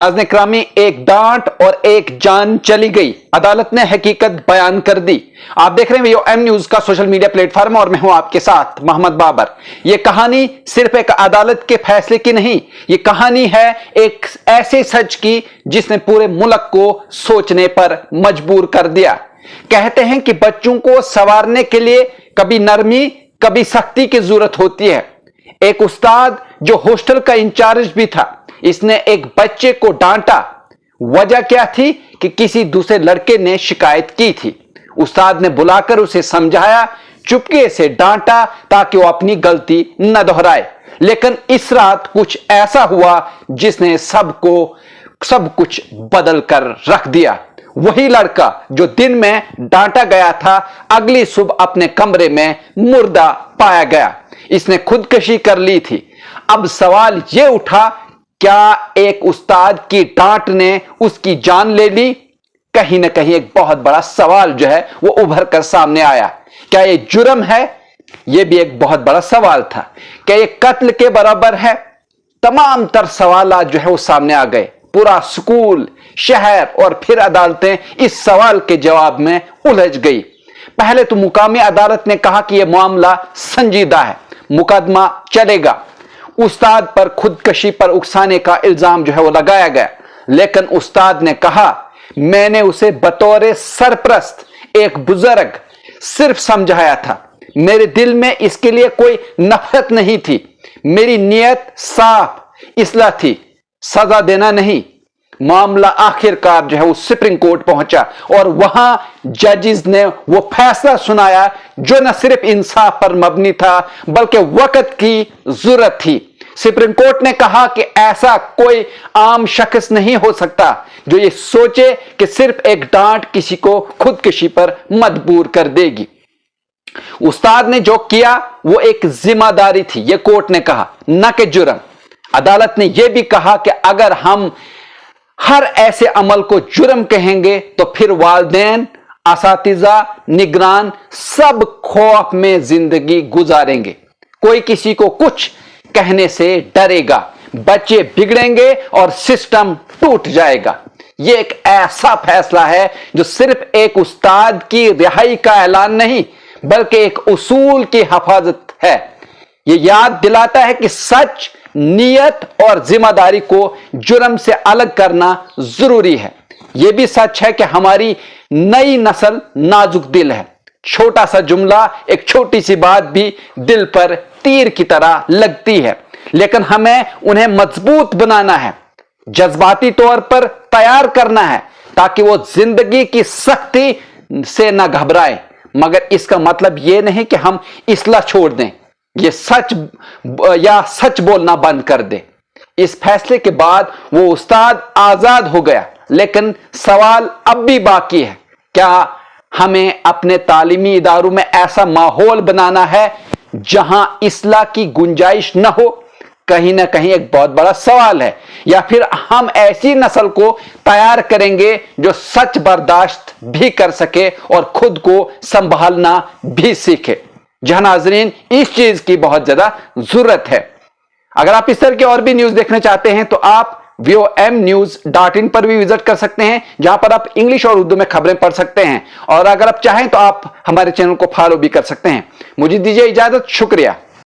नाज़रीन इकरामी, एक डांट और एक जान चली गई। अदालत ने हकीकत बयान कर दी। आप देख रहे हैं VOM न्यूज का सोशल मीडिया प्लेटफॉर्म और मैं हूं आपके साथ मोहम्मद बाबर। यह कहानी सिर्फ एक अदालत के फैसले की नहीं, यह कहानी है एक ऐसे सच की जिसने पूरे मुल्क को सोचने पर मजबूर कर दिया। कहते हैं कि बच्चों को संवारने के लिए कभी नरमी कभी सख्ती की जरूरत होती है। एक उस्ताद जो हॉस्टल का इंचार्ज भी था, इसने एक बच्चे को डांटा। वजह क्या थी कि किसी दूसरे लड़के ने शिकायत की थी। उस्ताद ने बुलाकर उसे समझाया, चुपके से डांटा ताकि वो अपनी गलती न दोहराए। लेकिन इस रात कुछ ऐसा हुआ जिसने सब कुछ बदल कर रख दिया। वही लड़का जो दिन में डांटा गया था, अगली सुबह अपने कमरे में मुर्दा पाया गया। इसने खुदकुशी कर ली थी। अब सवाल यह उठा, क्या एक उस्ताद की डांट ने उसकी जान ले ली? कहीं ना कहीं एक बहुत बड़ा सवाल जो है वो उभर कर सामने आया। क्या ये जुर्म है? यह भी एक बहुत बड़ा सवाल था। क्या ये कत्ल के बराबर है? तमाम तर सवाल जो है वो सामने आ गए। पूरा स्कूल, शहर और फिर अदालतें इस सवाल के जवाब में उलझ गई। पहले तो मुकामी अदालत ने कहा कि यह मामला संजीदा है, मुकदमा चलेगा। उस्ताद पर खुदकशी पर उकसाने का इल्जाम जो है वो लगाया गया। लेकिन उस्ताद ने कहा, मैंने उसे बतौर सरप्रस्त एक बुजुर्ग सिर्फ समझाया था। मेरे दिल में इसके लिए कोई नफरत नहीं थी। मेरी नीयत साफ इसलाह थी, सजा देना नहीं। मामला आखिरकार जो है वो सुप्रीम कोर्ट पहुंचा और वहां जजेस ने वो फैसला सुनाया जो न सिर्फ इंसाफ पर मबनी था बल्कि वक्त की जरूरत थी। सुप्रीम कोर्ट ने कहा कि ऐसा कोई आम शख्स नहीं हो सकता जो ये सोचे कि सिर्फ एक डांट किसी को खुदकुशी पर मजबूर कर देगी। उस्ताद ने जो किया वो एक जिम्मेदारी थी, यह कोर्ट ने कहा, न कि जुर्म। अदालत ने यह भी कहा कि अगर हम हर ऐसे अमल को जुर्म कहेंगे तो फिर वालिदैन, असातिज़ा, निगरान सब खौफ में जिंदगी गुजारेंगे। कोई किसी को कुछ कहने से डरेगा, बच्चे बिगड़ेंगे और सिस्टम टूट जाएगा। यह एक ऐसा फैसला है जो सिर्फ एक उस्ताद की रिहाई का ऐलान नहीं बल्कि एक उसूल की हिफाजत है। यह याद दिलाता है कि सच, नियत और जिम्मेदारी को जुर्म से अलग करना जरूरी है। यह भी सच है कि हमारी नई नस्ल नाजुक दिल है। छोटा सा जुमला, एक छोटी सी बात भी दिल पर तीर की तरह लगती है, लेकिन हमें उन्हें मजबूत बनाना है, जज्बाती तौर पर तैयार करना है ताकि वो जिंदगी की सख्ती से न घबराए। मगर इसका मतलब यह नहीं कि हम इस्लाह छोड़ दें ये सच बोलना बंद कर दे। इस फैसले के बाद वो उस्ताद आजाद हो गया, लेकिन सवाल अब भी बाकी है। क्या हमें अपने तालीमी इदारों में ऐसा माहौल बनाना है जहां इस्लाह की गुंजाइश न हो? कहीं ना कहीं एक बहुत बड़ा सवाल है। या फिर हम ऐसी नस्ल को तैयार करेंगे जो सच बर्दाश्त भी कर सके और खुद को संभालना भी सीखे? जहां नाजरीन इस चीज की बहुत ज्यादा जरूरत है। अगर आप इस तरह की और भी न्यूज देखना चाहते हैं तो आप VOMnews.in पर भी विजिट कर सकते हैं, जहां पर आप इंग्लिश और उर्दू में खबरें पढ़ सकते हैं। और अगर आप चाहें तो आप हमारे चैनल को फॉलो भी कर सकते हैं। मुझे दीजिए इजाजत, शुक्रिया।